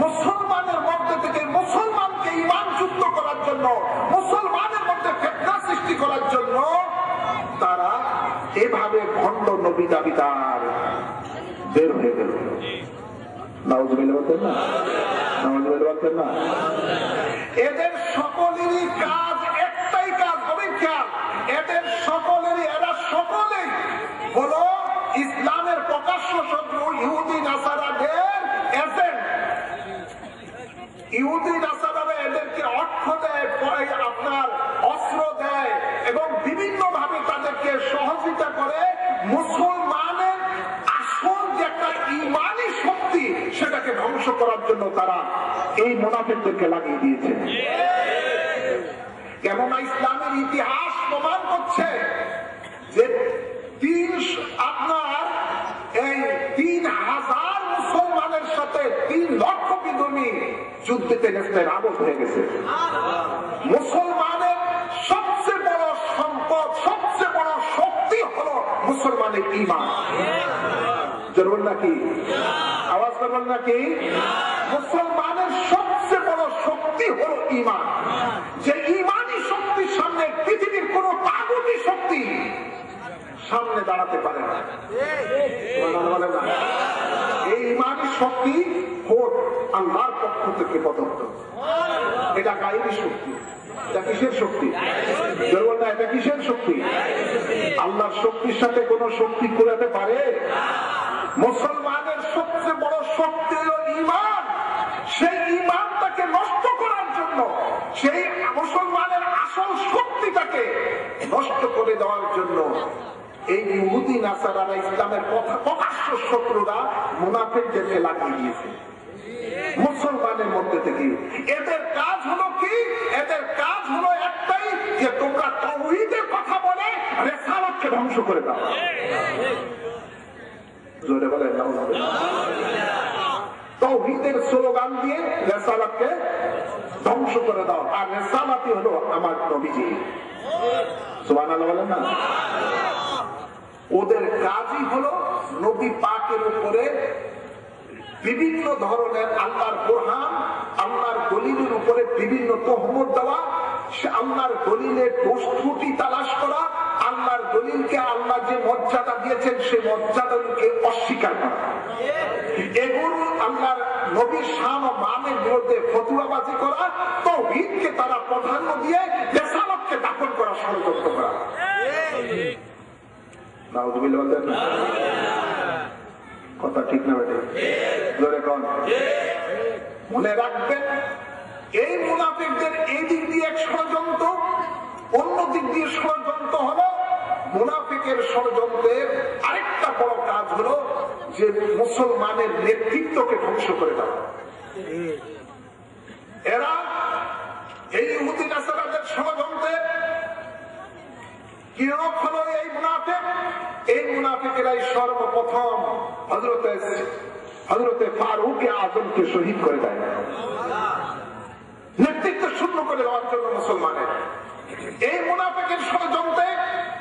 মুসলমানের মধ্যে থেকে মুসলমানকে ঈমানযুক্ত করার জন্য, মুসলমানের মধ্যে ফিতনা সৃষ্টি করার জন্য তারা এভাবে ভণ্ড নবী দাবিদার বের হয়ে গেল। নাউযুবিল্লাহ বলতেন না? নাউযুবিল্লাহ বলতেন না? এদের সকলেরই কাজ একটাই কাজ, গভীর খেয়াল। এদের সকলেরই, এরা সকলেই হলো ইসলামের প্রকাশ্য শত্রু ইহুদি নাসারাদের এজেন্ট। ইহুদি নাসারারা এদেরকে অর্থ দেয়, আপনার অস্ত্র দেয় এবং বিভিন্ন ভাবে তাদেরকে সহযোগিতা করে মুসলমানের আসল যে একটা ঈমানি শক্তি সেটাকে ধ্বংস করার জন্য তারা এই মুনাফিকদেরকে লাগিয়ে দিয়েছে। কেননা ইসলামের ইতিহাস প্রমাণ করছে যে আপনার এই 3000 মুসলমানের সাথে 3 লক্ষ বিধর্মী যুদ্ধে নেস্তের আবদ্ধ হয়ে গেছে। মুসলমানের সবচেয়ে বড় সম্পদ, সবচেয়ে বড় শক্তি হলো মুসলমানের ঈমান। জরুর নাকি? আওয়াজ করবেন নাকি? মুসলমানের সবচেয়ে বড় শক্তি হলো ঈমান। যে ঈমানি শক্তির সামনে পৃথিবীর কোন তাগুতি শক্তি সামনে দাঁড়াতে পারে না। এই ঈমানি শক্তি হোক আল্লাহর পক্ষ থেকে প্রদত্ত। এটা গায়েবী শক্তি। এটা কিসের শক্তি? এটা কিসের শক্তি? আল্লাহর শক্তির সাথে কোন শক্তি কুলাতে পারে? মুসলমানের সবচেয়ে বড় শক্তি হল ঈমান। সেই ঈমানটাকে নষ্ট করার জন্য, সেই মুসলমানের আসল শক্তিটাকে নষ্ট করে দেওয়ার জন্য এই ইহুদি নাসারারা, ইসলামের প্রকাশ্য শত্রুরা মুনাফিকদেরকে লাগিয়ে দিয়েছে মুসলমানের মধ্যে থেকে। এদের কাজ হলো কি? এদের কাজ হলো একটাই, যে তোমরা তাওহীদের কথা বলে রিসালাতকে ধ্বংস করে দাও। জোরে বলেন নাউযুবিল্লাহ। তাওহীদের স্লোগান দিয়ে রিসালাতকে ধ্বংস করে দাও। আর রিসালাতই হলো আমার নবীজি। সুবহানাল্লাহ বলেন না? ওদের কাজই হলো নবী পাকের উপরে বিভিন্ন ধরনের আল্লাহর কোরআন, আল্লাহর দলিলের উপরে বিভিন্ন তহমত দেওয়া, আল্লাহর দলিলের দোষ ত্রুটি তালাশ করা, আল্লাহর দলিলকে আল্লাহ যে মর্যাদা দিয়েছেন সেই মর্যাদাকে অস্বীকার করা, এগুলো আল্লাহর নবীর শান ও মানের বিরুদ্ধে ফতুয়াবাজি করা, তাওহীদকে তারা প্রাধান্য দিয়ে রিসালাতকে দাফন করা, ষড়যন্ত্র করা। নাউযুবিল্লাহ বলেন না? কথা ঠিক না বেটে? জোরে কোন? মনে রাখবেন, এই মুনাফিকদের এই দিক দিয়ে এক ষড়যন্ত্র, অন্য দিক দিয়ে ষড়যন্ত্র হলো মুনাফিকের ষড়যন্ত্রের আরেকটা বড় কাজ হলো যে মুসলমানের নেতৃত্বকে ধ্বংস করে দেওয়া। এরা এই ইহুদি নাসারাদের ষড়যন্ত্রের কিরক হলো এই মুনাফিক। এই মুনাফিকেরাই সর্বপ্রথম হযরতে ফারুক আযমকে শহীদ করে দেয়, নেতৃত্ব শূন্য করে দেওয়ার জন্য মুসলমানের। এই মুনাফিকের ষড়যন্ত্রে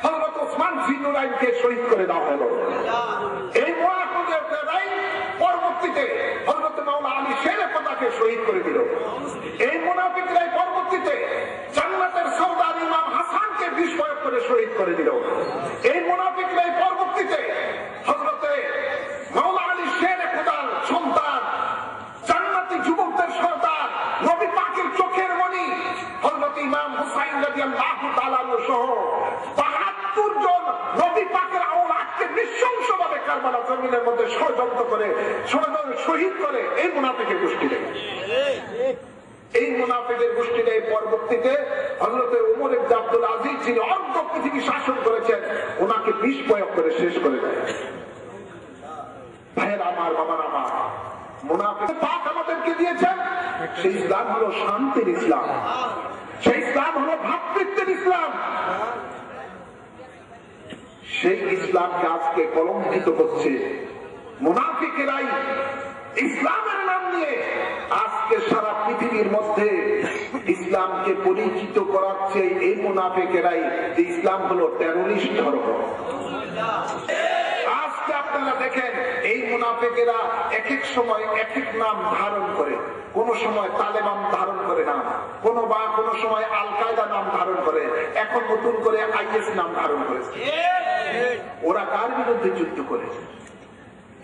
হযরত ওসমান জিন্নুরাইনকে শহীদ করে দেওয়া হলো। এই মুনাফিকেরাই পরবর্তীতে হযরত মাওলানা আলী শেরে পতাকে শহীদ করে দিল। এই মুনাফিকরাই পরবর্তীতে জান্নাতের সরদার ইমাম হাসানকে বিষ প্রয়োগ করে শহীদ করে দিল। এই মুনাফিকরাই পরবর্তীতে হযরতে মাওলানা আলী শেরে পতার সন্তান, জান্নাতি যুবকদের সরদার, নবী পাকের চোখের মণি হযরত ইমাম হুসাইন রাদিয়াল্লাহু তাআলা সহ ৭২ জন নবী পাকের আওলাদকে নৃশংসভাবে কারবালা জমিনের মধ্যে ষড়যন্ত্র করে শহীদ করে এই মুনাফিকের গোষ্ঠীতে। এই মুনাফিকের গোষ্ঠীতে পরবর্তীতে হযরতে ওমর ইবনে আব্দুল আজিজ যিনি অর্ধ পৃথিবী শাসন করেছেন, ওনাকে বিষ প্রয়োগ করে শেষ করে দেয়। ভাইয়ের আমার, বাবার আমার, মুনাফিক পাক আমাদেরকে দিয়েছেন সেই ইসলাম হলো শান্তির ইসলাম, সেই ইসলাম হলো ভ্রাতৃত্বের ইসলাম। সেই ইসলামকে আজকে কলঙ্কিত করছে মুনাফিকেরাই। ইসলামের নাম নিয়ে আজকে সারা পৃথিবীর মধ্যে ইসলামকে পরিচিত করাচ্ছে এই মুনাফিকেরাই। ইসলাম হলো টেররিস্ট ধর্ম। আজকে আপনারা দেখেন এই মুনাফিকেরা এক এক সময় এক এক নাম ধারণ করে, কোন সময় তালেবান ধারণ করে নাম, কোন সময় আল কায়দা নাম ধারণ করে, এখন নতুন করে আইএস নাম ধারণ করেছে। ওরা কার বিরুদ্ধে যুদ্ধ করেছে?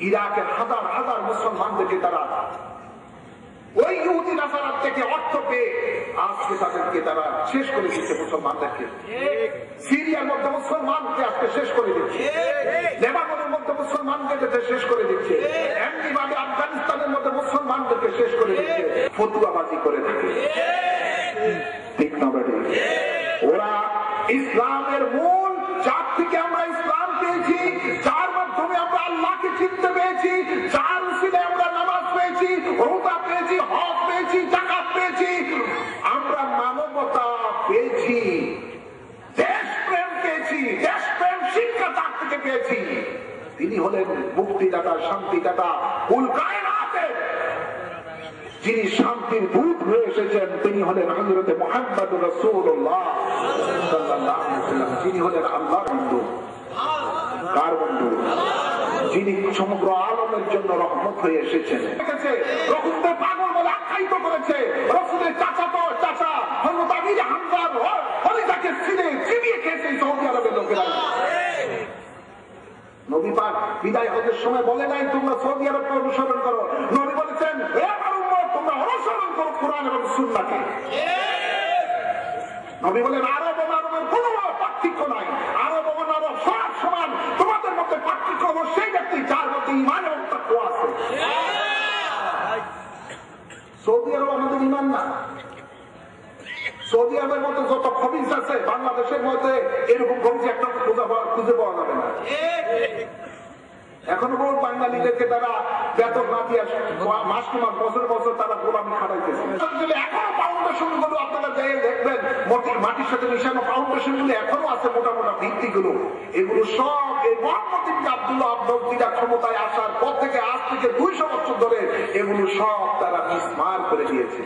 ইরাকের হাজার হাজার মুসলমানদেরকে তারা ওই ইহুদি নাসারাত থেকে অর্থ পেয়ে আজকে তাদেরকে তারা শেষ করে দিচ্ছে। মুসলমানদেরকে সিরিয়ার মধ্যে মুসলমানকে আজকে শেষ করে দিচ্ছে, লেবাননের মধ্যে মুসলমানদেরকে শেষ করে দিচ্ছে, এমনি ভাবে আফগানিস্তানের মধ্যে মুসলমানদেরকে শেষ করে দিচ্ছে, ফতুয়াবাজি করে দিচ্ছে। ঠিক না বেটি? ওরা ইসলামের মূল, যার থেকে আমরা ইসলাম পেয়েছি, যার মাধ্যমে আমরা আল্লাহকে চিনতে পেয়েছি, যার উসিলায় আমরা নামাজ পেয়েছি, রোজা পেয়েছি, হজ পেয়েছি, যাকাত পেয়েছি, আমরা মানবতা পেয়েছি, দেশপ্রেম পেয়েছি, দেশপ্রেম শিক্ষা তার থেকে পেয়েছি। তিনি হলেন মুক্তিদাতা, শান্তিদাতা, কুল কায়নাতের যিনি শান্তির দূত হয়ে এসেছেন, তিনি হলেন হযরতে মুহাম্মদুর রাসূলুল্লাহ সাল্লাল্লাহু আলাইহি ওয়াসাল্লাম। যিনি হলেন আল্লাহর বন্ধু। কার বন্ধু? যিনি সমগ্র আলমের জন্য রহমত হয়ে এসেছেন। রসুলকে পাগল বলে আখ্যায়িত করেছে। রসুলের চাচা হযরত আমির হামজার হলিদাকে চিবিয়ে খেয়েছে সৌদি আরবের লোকেরা। নবী পাক বিদায় হজের সময় বলে নাই তোমরা সৌদি আরবকে অনুসরণ করো। নবী বলেছেন, হে আমার উম্মত, তোমরা অনুসরণ করো কোরআন এবং সুন্নাহকে। নবী বলেন, আরব ও মানবের কোনো পার্থক্য নাই, আরব ও মানব সব সমান। তোমাদের মধ্যে পার্থক্য হলো সেই ব্যক্তি যার মধ্যে ঈমান এবং তাকওয়া আছে। সৌদি আরব আমাদের ঈমান না। সৌদি আরবের মধ্যে যত খবিস আছে বাংলাদেশের মধ্যে এরকম খবিস একটা খুঁজে পাওয়া যাবে না। এখনো বহু বাঙালিদেরকে তারা বেতন না দিয়ে মাস কি মাস, বছর বছর তারা গোলামি খাটাইতেছে। এখনো ফাউন্ডেশন গুলো আপনারা দেখবেন, মাটির সাথে মিশানো ফাউন্ডেশন গুলো এখনো আছে, মোটা মোটা ভিত্তিগুলো। এগুলো সব এই মোহাম্মদ ইবনে আব্দুল্লাহ আব্দুল্লাহ ক্ষমতায় আসার পর থেকে আজ থেকে 200 বছর ধরে এগুলো সব তারা মিসমার করে দিয়েছে।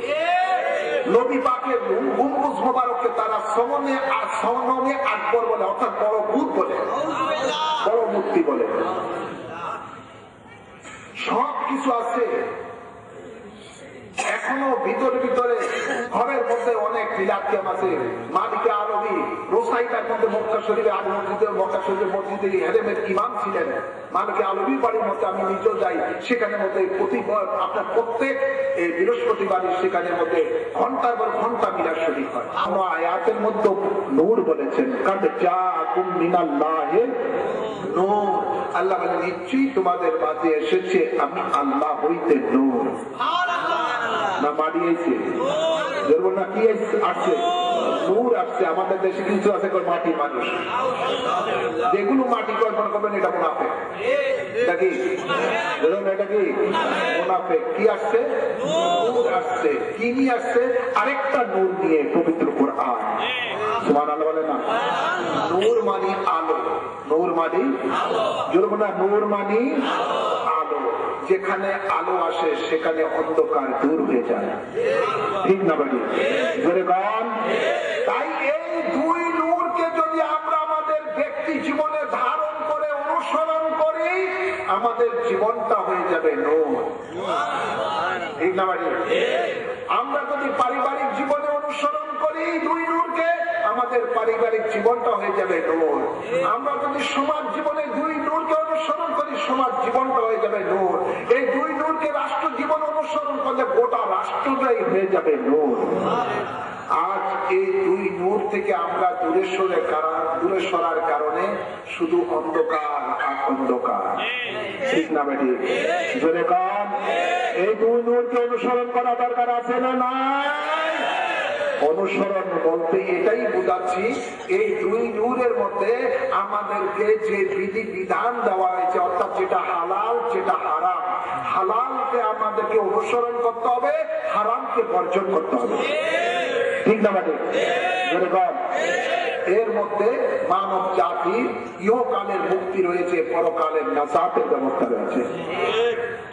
নবী পাকের গম্বুজ মোবারককে তারা সমনে আকবর বলে, অর্থাৎ বড় বুত বলে, বড় মূর্তি বলে। সব কিছু আছে এখনো ভিতরে ভিতরে ঘরের মধ্যে অনেক মিলাদ আছে। মালিকে আলমী রোসাইটার মধ্যে মক্কা শরীফে আল মসজিদে মক্কা শরীফের মসজিদে হেরেমের ইমাম ছিলেন। মালিকে আলমীর বাড়ির মধ্যে আমি নিজেও যাই, সেখানে মধ্যে আপনার প্রত্যেক বৃহস্পতিবারই সেখানে মধ্যে ঘন্টার পর ঘন্টা মিলাদ শরীফ হয়। আমরা আয়াতের মধ্যে নূর বলেছেন, কাদ জাআকুম মিনাল্লাহি নূর। আল্লাহ বলেন নিশ্চয়ই তোমাদের মাঝে এসেছে আমি আল্লাহ হইতে নূর। না মারিয়েছে না কি আসছে? নূর আসছে। আমাদের দেশে কিছু আছে মাটি মানুষ, যেগুলো মাটি কল্পনা করবেন এটা মুনাফিক। এটা কি এটা কি মুনাফিক? কি আসছে? নূর আসছে। কি নিয়ে আসছে? আরেকটা নূর নিয়ে, পবিত্র কোরআন। সুবহানাল্লাহ বলে না? নূর মানে আলো। নূর মানে জোরে না, নূর মানে আলো। যেখানে আলো আসে সেখানে অন্ধকার দূর হয়ে যায়, ঠিক না বাড়ি? তাই এই দুই নূরকে যদি আমরা আমাদের ব্যক্তি জীবনে ধারণ করে অনুসরণ করি, আমাদের জীবনটা হয়ে যাবে নূর, ঠিক না বাড়ি? আমরা যদি পারিবারিক জীবনে অনুসরণ করি দুই নূরকে, আমাদের পারিবারিক জীবনটা হয়ে যাবে নূর। আমরা যদি সমাজ জীবনে দুই নূরকে অনুসরণ করি, সমাজ জীবনটা হয়ে যাবে নূর। এই দুই নূরকে রাষ্ট্র জীবন অনুসরণ করলে গোটা রাষ্ট্রটাই হয়ে যাবে নূর। আজ এই দুই নূর থেকে আমরা দূরে সরার কারণে শুধু অন্ধকার আর অন্ধকার, ঠিক না বেটি? জোরে কান। এই দুই নূরকে অনুসরণ করা দরকার আছে না নাই? অনুসরণ বলতে এটাই বোঝাচ্ছি, এই দুই নূরের মধ্যে আমাদেরকে যে বিধি বিধান দেওয়া হয়েছে, অর্থাৎ যেটা হালাল যেটা হারাম, হালালকে আমাদেরকে অনুসরণ করতে হবে, হারামকে বর্জন করতে হবে, ঠিক না মানে? এর মধ্যে মানব জাতির ইহকালের মুক্তি রয়েছে, পরকালের নাজাতের ব্যবস্থা রয়েছে।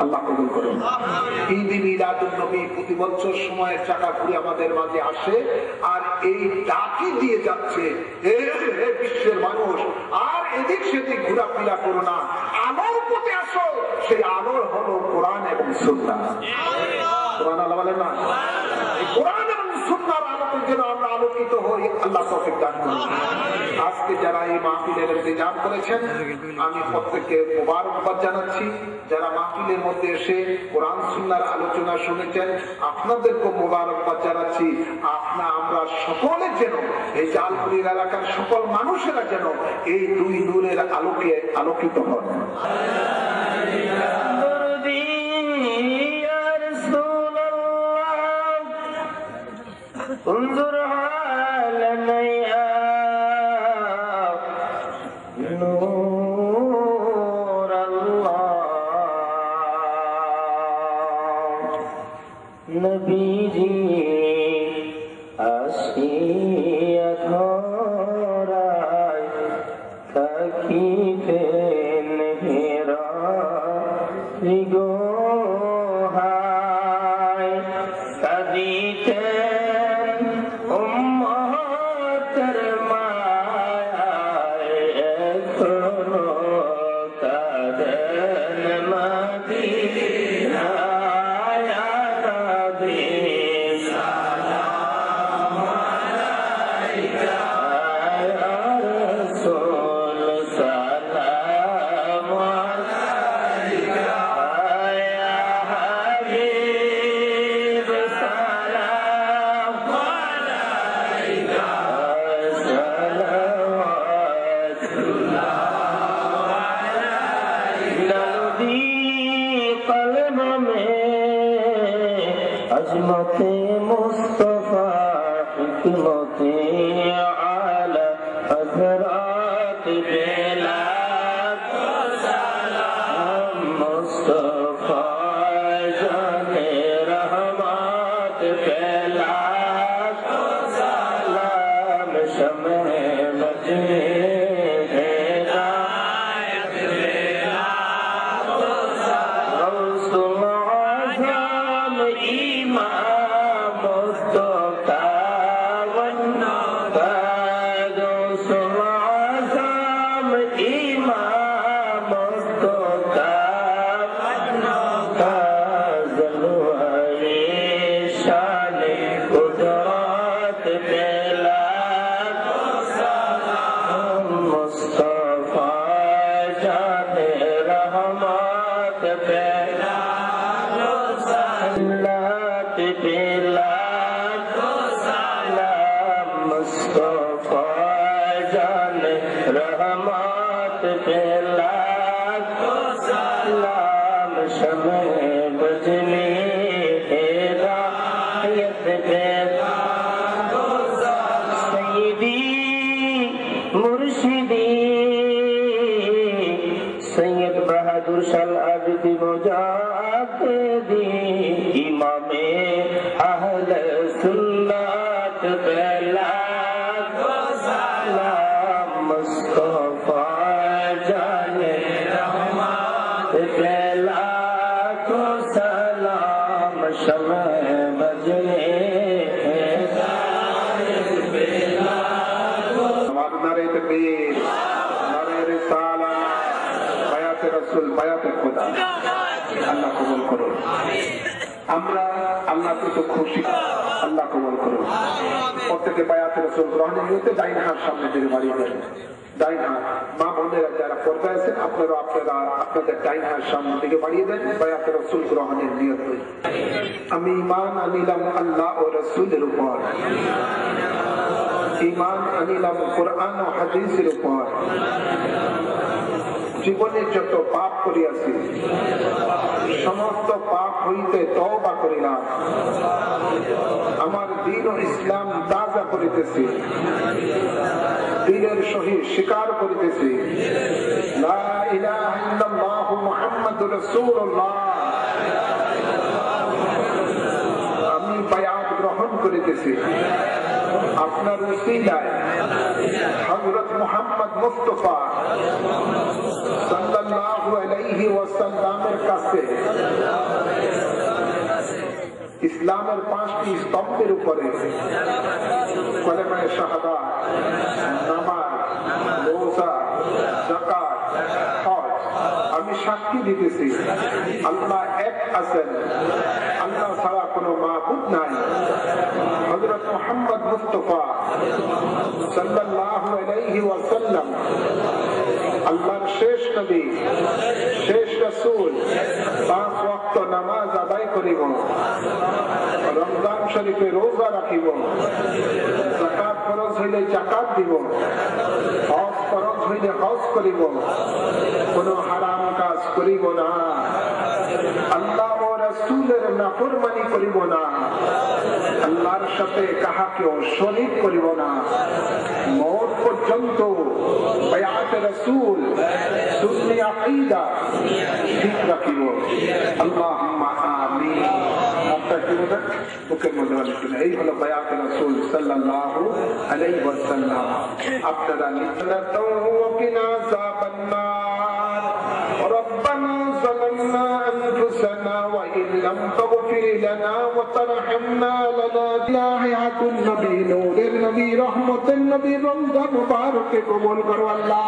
আল্লাহ কবুল করুন। ঈদ মিলাদুন নবী প্রতি বছর সময়ের চাকা ঘুরে আমাদের মাঝে আসে, আর এই ডাকি দিয়ে যাচ্ছে বিশ্বের মানুষ আর এদিক সেদিক ঘোরাফেরা করো না, আলোর পথে আসো। সেই আলো হলো কোরআন এবং সুন্নাহ। সুবহানাল্লাহ বলেন না? কোরআন এবং সুন্নাহর আলোতে যেন আমরা আলোকিত হই, আল্লাহ তৌফিক দান করুন। আজকে যারা এই মাহফিলের ইন্তজাম করেছেন, আমি প্রত্যেককে মোবারকবাদ জানাচ্ছি। যারা মাহফিলের মধ্যে এসে কোরআন সুন্নাহর আলোচনা শুনেছেন, আপনাদেরকে মোবারকবাদ জানাচ্ছি। আমরা সকলে যেন, এই জালপুরির এলাকার সকল মানুষেরা যেন এই দুই নূরের আলোকে আলোকিত হন। انظر حالنا يا نور الله نبی جی আসিয়া ধরায় থাকিতেন হেরা রিগোহায় কাঁদিতেন উম্মতের মায়ায় এখনো কাঁদেন মদিনায় নবী সালাম আলাইকা ইয়া রাসূল সালাম আলাইকা ইয়া হাবিব সালাম আলাইকা সালাওয়াতুল্লাহ আলাইকা নবী কলম में अजमते मुस्तफा हिकमते आला हजरत बेला सलाम मुस्तफा जाने रहमत बेला सलाम शम्ह मजमे हिदायत बेला गौसुल आज़म इमाम मुस्तफा बेला को सलाम मुस्तफा जाने रहमत बेला को सलाम शम्ह बजने नारे तकबीर, नारे रिसालत, बायाते रसूल, बायाते खुदा। আল্লাহ কবুল করুন। আমরা আল্লাহকে তো খুশি, আল্লাহ কবুল করুন। প্রত্যেকে বায়াতে রাসূল গ্রহণের নিয়তে ডাইন হাত সামনে দিকে বাড়িয়ে দেন। ডাইন হাত, মা বোনেরা যারা পর্দায় আছেন আপনারা আপনাদের ডাইন হাত সামনে দিকে বাড়িয়ে দেন বায়াতে রাসূল গ্রহণের নিয়তে। আমি ঈমান আনিলাম আল্লাহ ও রাসূলের উপর, ঈমান আনিলাম কোরআন ও হাদিসের উপর। জীবনে যত পাপ করিয়াছি সমস্ত পাপ হইতে তওবা করিলাম। আমার দ্বীন ও ইসলাম তাজা করিতেছি, দ্বীনের সহিত স্বীকার করিতেছি লা ইলাহা ইল্লাল্লাহ মুহাম্মাদুর রাসূলুল্লাহ। আমি বায়াত গ্রহণ করিতেছি আপনার উসিলায় হযরত মুহাম্মদ মুস্তাফা সাল্লাল্লাহু আলাইহি ওয়াসাল্লামের কাছে ইসলামের 5টি স্তম্ভের উপরে কলেমায়ে শাহাদাত, নামাজ, রোজা, যাকাত, হজ আমি সাক্ষী দিতেছি আল্লাহ এক আছেন, আল্লাহ ছাড়া কোনো মাবুদ নাই। হযরত মুহাম্মদ মুস্তাফা সাল্লাল্লাহু আলাইহি ওয়াসাল্লাম আল্লাহর শেষ নবী, শেষ রাসূল। 5 ওয়াক্ত নামাজ আদায় করিব, রমজান শরীফে রোজা রাখিব, যাকাত ফরজ হইলে যাকাত দিব, হজ ফরজ হইলে হজ করিব, কোন হারাম কাজ করিব না, আল্লাহ ও রাসূলের নাফরমানি করিব না, আল্লাহর সাথে কাহাকেও শরীক করিব না। মওত পর্যন্ত বায়াতে রাসূল সুন্নি আকীদা ঠিক রাখিব। আল্লাহুম্মা আমিন। আপনারা কি বলেন? বুকের মধ্যে বলেন এই হলো বায়াতে রাসূল সাল্লাল্লাহু আলাইহি ওয়াসাল্লাম। আপনারা নিতনাতু ওয়াকিনা যাবান্নার রব্বানা যালামনা আনফুসানা ওয়া ইন লাম তাগফির লানা ওয়া তারহামনা লানাদিয়াতুন নবী নূরের নবী রহমতের নবী রমজান মুবারকে কবুল করো আল্লাহ।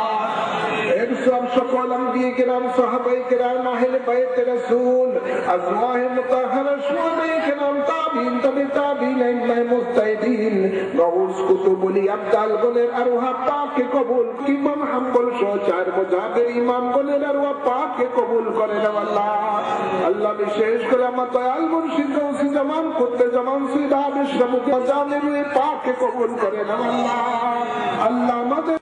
এর সব সকল আম্বিয়া কিরাম, সাহাবায়ে কিরাম, আহলে বাইত রাসূল, আজওয়াহে মুতাহহারা, শুহাদায়ে কিরাম, তাবিঈন, তাবে তাবিঈন, ইমাম মুজতাহিদিন, গাউস, কুতুবুল আবদাল গণের আরওয়াহ পাককে কবুল, ইমাম হাম্বল সহ 4 মুজাহিদের ইমাম গণের আরওয়াহ পাককে কবুল করে নাও আল্লাহ। আল্লাহ বিশেষ করে আমার দয়াল মুর্শিদ গাউসে জামান, কুতবে জামান, সৈয়দ আবিশ রহমতুল্লাহ জানের পাককে কবুল করে নাও আল্লাহ।